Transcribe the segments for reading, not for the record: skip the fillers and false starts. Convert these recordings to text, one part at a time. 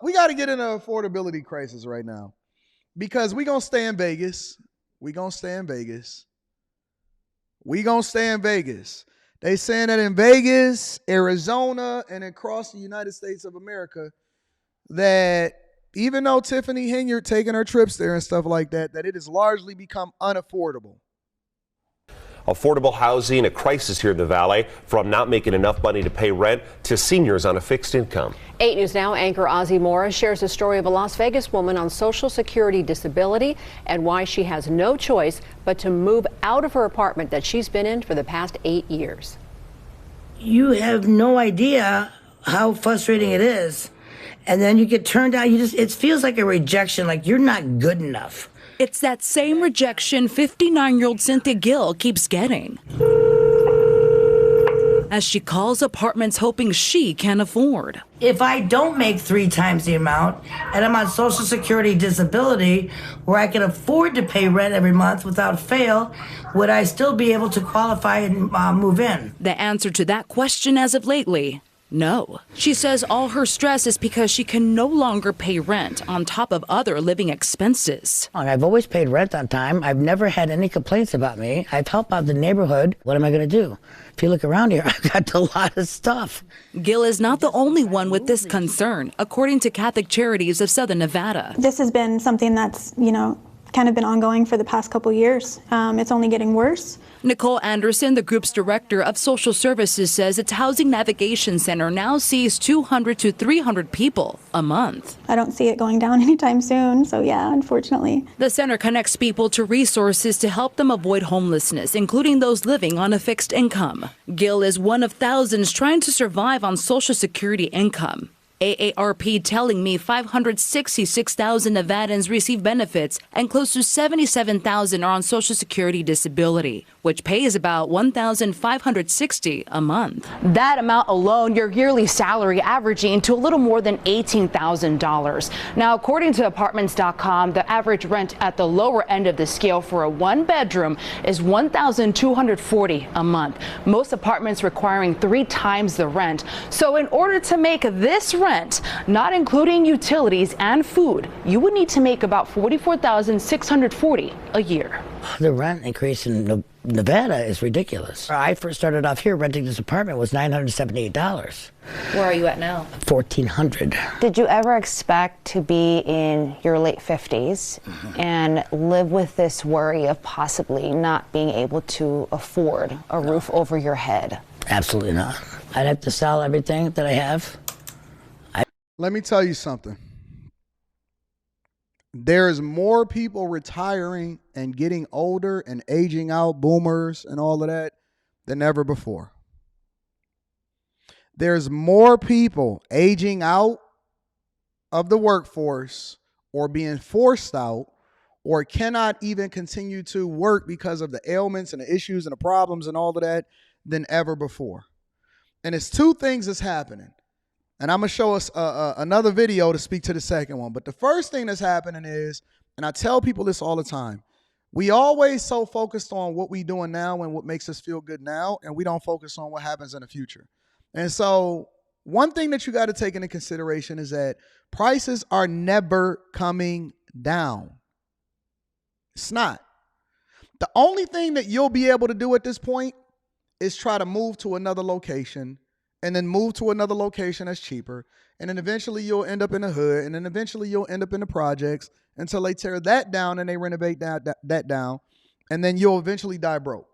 we got to get in an affordability crisis right now because we going to stay in Vegas. We going to stay in Vegas. We going to stay in Vegas. They saying that in Vegas, Arizona, and across the United States of America, that even though Tiffany Henyard taking her trips there and stuff like that, that it has largely become unaffordable. Affordable housing, a crisis here in the Valley, from not making enough money to pay rent to seniors on a fixed income. 8 News Now anchor Ozzie Morris shares the story of a Las Vegas woman on Social Security disability and why she has no choice but to move out of her apartment that she's been in for the past 8 years. You have no idea how frustrating it is. And then you get turned down. It feels like a rejection, like you're not good enough. It's that same rejection 59-year-old Cynthia Gill keeps getting as she calls apartments hoping she can afford. If I don't make 3 times the amount and I'm on Social Security disability where I can afford to pay rent every month without fail, would I still be able to qualify and move in? The answer to that question as of lately, no. She says all her stress is because she can no longer pay rent on top of other living expenses. I've always paid rent on time. I've never had any complaints about me. I've helped out the neighborhood. What am I going to do? If you look around here, I've got a lot of stuff. Gill is not the only one with this concern, according to Catholic Charities of Southern Nevada. This has been something that's, kind of been ongoing for the past couple years. It's only getting worse. Nicole Anderson, the group's director of social services, says its Housing Navigation Center now sees 200 to 300 people a month. I don't see it going down anytime soon, so yeah, unfortunately. The center connects people to resources to help them avoid homelessness, including those living on a fixed income. Gill is one of thousands trying to survive on Social Security income. AARP telling me 566,000 Nevadans receive benefits and close to 77,000 are on Social Security disability, which pays about $1,560 a month. That amount alone, your yearly salary averaging to a little more than $18,000. Now, according to apartments.com, the average rent at the lower end of the scale for a 1-bedroom is $1,240 a month. Most apartments requiring 3 times the rent. So in order to make this rent, not including utilities and food, you would need to make about $44,640 a year. The rent increase in Nevada is ridiculous. I first started off here renting this apartment was $978. Where are you at now? $1,400. Did you ever expect to be in your late 50s and live with this worry of possibly not being able to afford a roof over your head? Absolutely not. I'd have to sell everything that I have. Let me tell you something. There's more people retiring and getting older and aging out, boomers and all of that, than ever before. There's more people aging out of the workforce or being forced out or cannot even continue to work because of the ailments and the issues and the problems and all of that than ever before. And it's 2 things that's happening. And I'm going to show us another video to speak to the second one. But the first thing that's happening is, and I tell people this all the time, we always so focused on what we doing now and what makes us feel good now, and we don't focus on what happens in the future. And so one thing that you got to take into consideration is that prices are never coming down. It's not. The only thing that you'll be able to do at this point is try to move to another location and then move to another location that's cheaper. And then eventually you'll end up in the hood. And then eventually you'll end up in the projects until they tear that down and they renovate that down. And then you'll eventually die broke.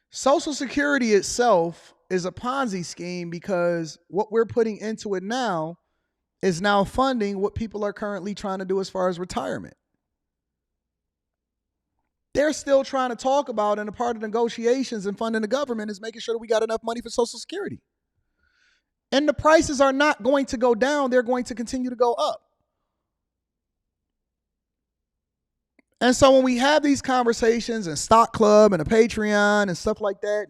Social Security itself is a Ponzi scheme because what we're putting into it now is now funding what people are currently trying to do as far as retirement. They're still trying to talk about, and a part of negotiations and funding the government is making sure that we got enough money for Social Security. And the prices are not going to go down. They're going to continue to go up. And so when we have these conversations and Stock Club and a Patreon and stuff like that,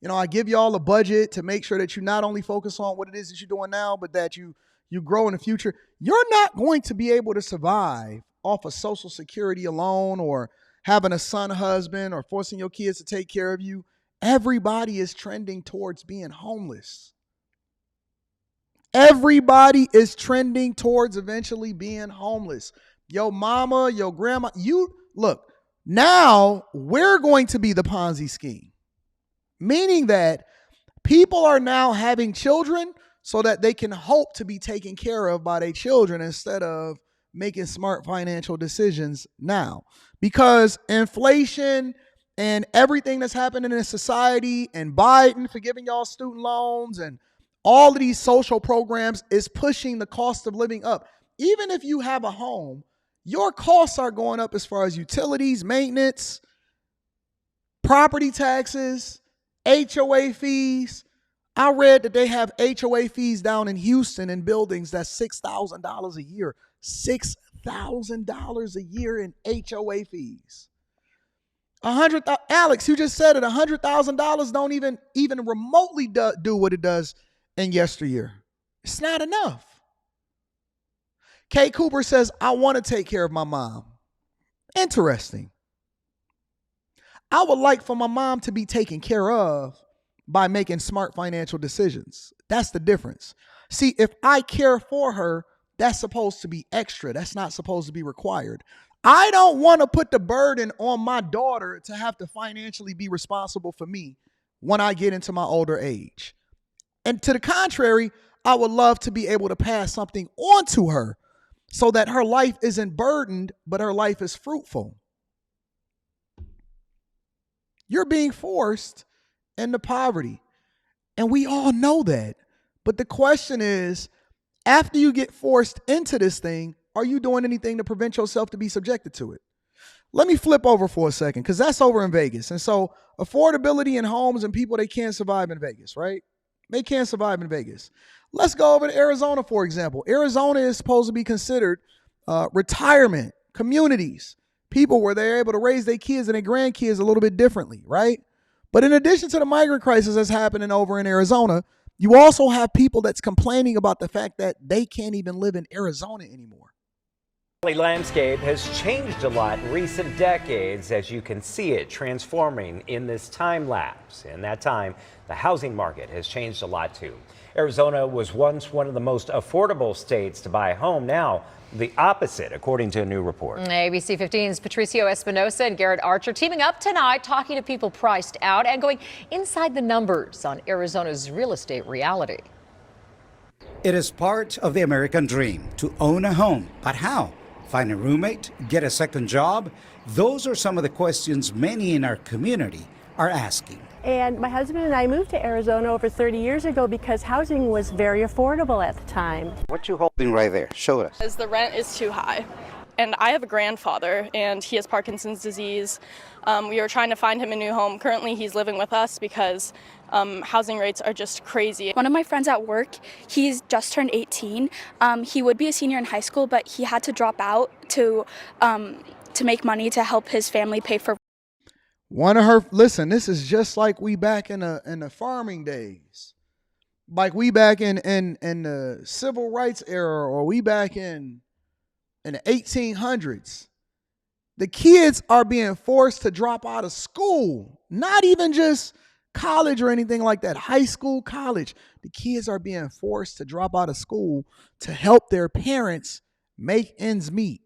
and I give you all a budget to make sure that you not only focus on what it is that you're doing now, but that you grow in the future, you're not going to be able to survive off of Social Security alone or having a son husband or forcing your kids to take care of you everybody is trending towards being homeless. Everybody is trending towards eventually being homeless. Your mama, your grandma, look, now we're going to be the Ponzi scheme, meaning that people are now having children so that they can hope to be taken care of by their children instead of making smart financial decisions now. Because inflation and everything that's happening in society and Biden forgiving y'all student loans and all of these social programs is pushing the cost of living up. Even if you have a home, your costs are going up as far as utilities, maintenance, property taxes, HOA fees. I read that they have HOA fees down in Houston in buildings that's $6,000 a year. $6,000 a year in HOA fees. Alex, you just said it. $100,000 don't even remotely do what it does in yesteryear. It's not enough. Kay Cooper says, I want to take care of my mom. Interesting. I would like for my mom to be taken care of by making smart financial decisions. That's the difference. See, if I care for her, that's supposed to be extra. That's not supposed to be required. I don't want to put the burden on my daughter to have to financially be responsible for me when I get into my older age. And to the contrary, I would love to be able to pass something on to her so that her life isn't burdened, but her life is fruitful. You're being forced into poverty. And we all know that. But the question is, after you get forced into this thing, are you doing anything to prevent yourself to be subjected to it? Let me flip over for a second, because that's over in Vegas. And so affordability in homes and people, they can't survive in Vegas, right? They can't survive in Vegas. Let's go over to Arizona, for example. Arizona is supposed to be considered retirement communities, people where they're able to raise their kids and their grandkids a little bit differently, right? But in addition to the migrant crisis that's happening over in Arizona, you also have people that's complaining about the fact that they can't even live in Arizona anymore. The landscape has changed a lot in recent decades, as you can see it transforming in this time lapse. In that time, the housing market has changed a lot too. Arizona was once one of the most affordable states to buy a home. Now, the opposite, according to a new report. ABC 15's Patricio Espinosa and Garrett Archer teaming up tonight, talking to people priced out and going inside the numbers on Arizona's real estate reality. It is part of the American dream to own a home, but how? Find a roommate? Get a second job? Those are some of the questions many in our community are asking. And my husband and I moved to Arizona over 30 years ago because housing was very affordable at the time. What you holding right there? Show us. As the rent is too high. And I have a grandfather, and he has Parkinson's disease. We are trying to find him a new home. Currently, he's living with us because housing rates are just crazy. One of my friends at work, he's just turned 18. He would be a senior in high school, but he had to drop out to make money to help his family pay for. Listen, this is just like we back in the farming days, like we back in the civil rights era, or we back in the 1800s. The kids are being forced to drop out of school, not even just college or anything like that, high school, college. The kids are being forced to drop out of school to help their parents make ends meet.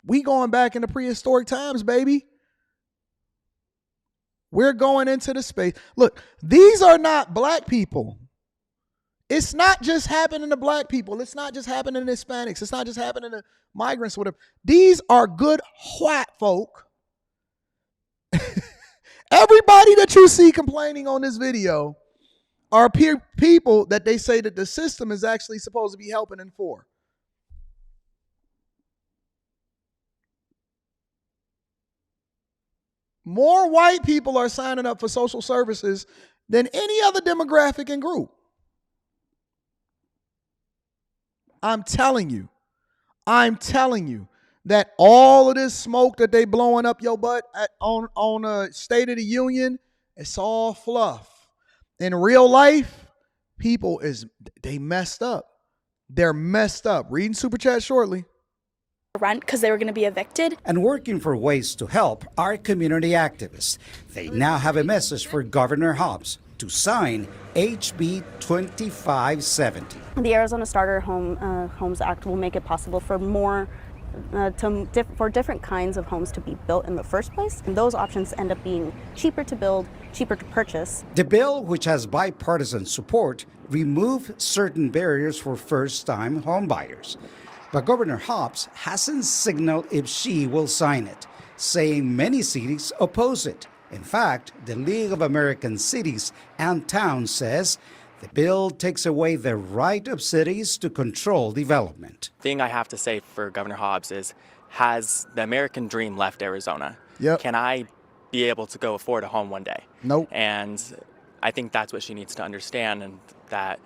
We going back into prehistoric times, baby. We're going into the space. Look, these are not black people. It's not just happening to black people. It's not just happening to Hispanics. It's not just happening to migrants, whatever. These are good white folk. Everybody that you see complaining on this video are people that they say that the system is actually supposed to be helping and for. More white people are signing up for social services than any other demographic and group. I'm telling you that all of this smoke that they blowing up your butt on a State of the Union, it's all fluff. In real life, they messed up. They're messed up. Reading Super Chat shortly. rent because they were going to be evicted. And working for ways to help are community activists. They now have a message for Governor Hobbs to sign HB 2570. The Arizona Starter Homes Act will make it possible for for different kinds of homes to be built in the first place. And those options end up being cheaper to build, cheaper to purchase. The bill, which has bipartisan support, removes certain barriers for first-time homebuyers. But Governor Hobbs hasn't signaled if she will sign it, saying many cities oppose it. In fact, the League of American Cities and Towns says the bill takes away the right of cities to control development. The thing I have to say for Governor Hobbs is, has the American dream left Arizona? Yep. Can I be able to go afford a home one day? Nope. And I think that's what she needs to understand, and that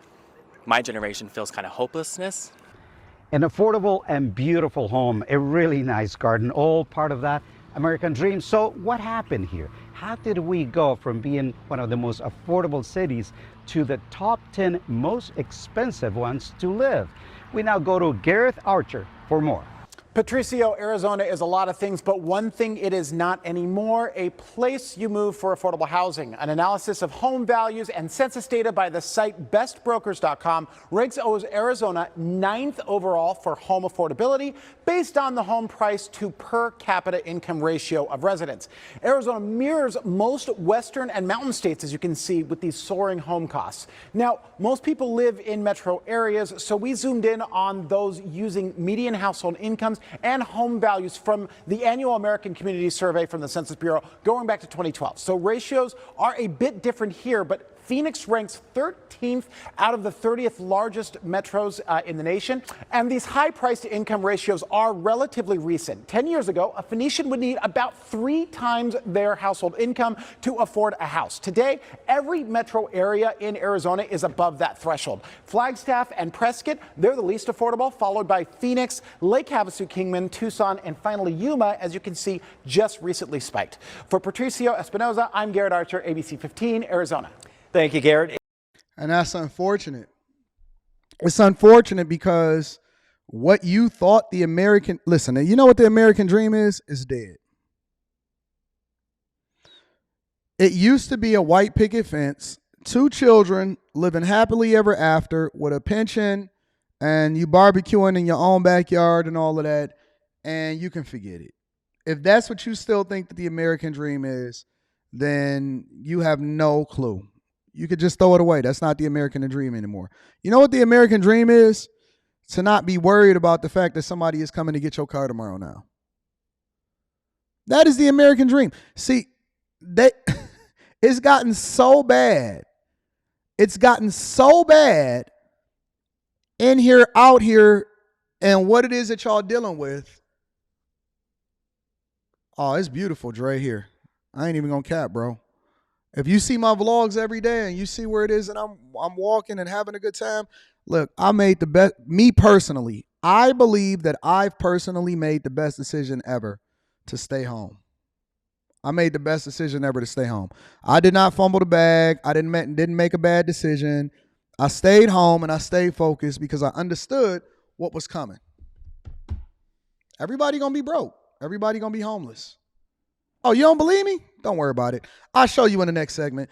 my generation feels kind of hopelessness. An affordable and beautiful home, a really nice garden, all part of that American dream. So what happened here? How did we go from being one of the most affordable cities to the top 10 most expensive ones to live? We now go to Gareth Archer for more. Patricio, Arizona is a lot of things, but one thing it is not anymore: a place you move for affordable housing. An analysis of home values and census data by the site bestbrokers.com ranks Arizona 9th overall for home affordability based on the home price to per capita income ratio of residents. Arizona mirrors most western and mountain states, as you can see, with these soaring home costs. Now, most people live in metro areas, so we zoomed in on those using median household incomes and home values from the annual American Community Survey from the Census Bureau going back to 2012. So ratios are a bit different here, but Phoenix ranks 13th out of the 30th largest metros in the nation. And these high price to income ratios are relatively recent. 10 years ago, a Phoenician would need about 3 times their household income to afford a house. Today, every metro area in Arizona is above that threshold. Flagstaff and Prescott, they're the least affordable, followed by Phoenix, Lake Havasu, Kingman, Tucson, and finally Yuma, as you can see, just recently spiked. For Patricio Espinoza, I'm Garrett Archer, ABC 15, Arizona. Thank you, Garrett. And that's unfortunate. It's unfortunate because what you thought the American, listen, you know what the American dream is dead. It used to be a white picket fence, 2 children living happily ever after with a pension, and you barbecuing in your own backyard and all of that, and you can forget it. If that's what you still think that the American dream is, then you have no clue. You could just throw it away. That's not the American dream anymore. You know what the American dream is? To not be worried about the fact that somebody is coming to get your car tomorrow now. That is the American dream. See, it's gotten so bad. It's gotten so bad in here, out here, and what it is that y'all dealing with. Oh, it's beautiful, Dre, here. I ain't even gonna cap, bro. If you see my vlogs every day and you see where it is and I'm walking and having a good time, look, I made the best, me personally, I believe that I've personally made the best decision ever to stay home. I made the best decision ever to stay home. I did not fumble the bag. I didn't make a bad decision. I stayed home and I stayed focused because I understood what was coming. Everybody gonna be broke. Everybody gonna be homeless. Oh, you don't believe me? Don't worry about it. I'll show you in the next segment.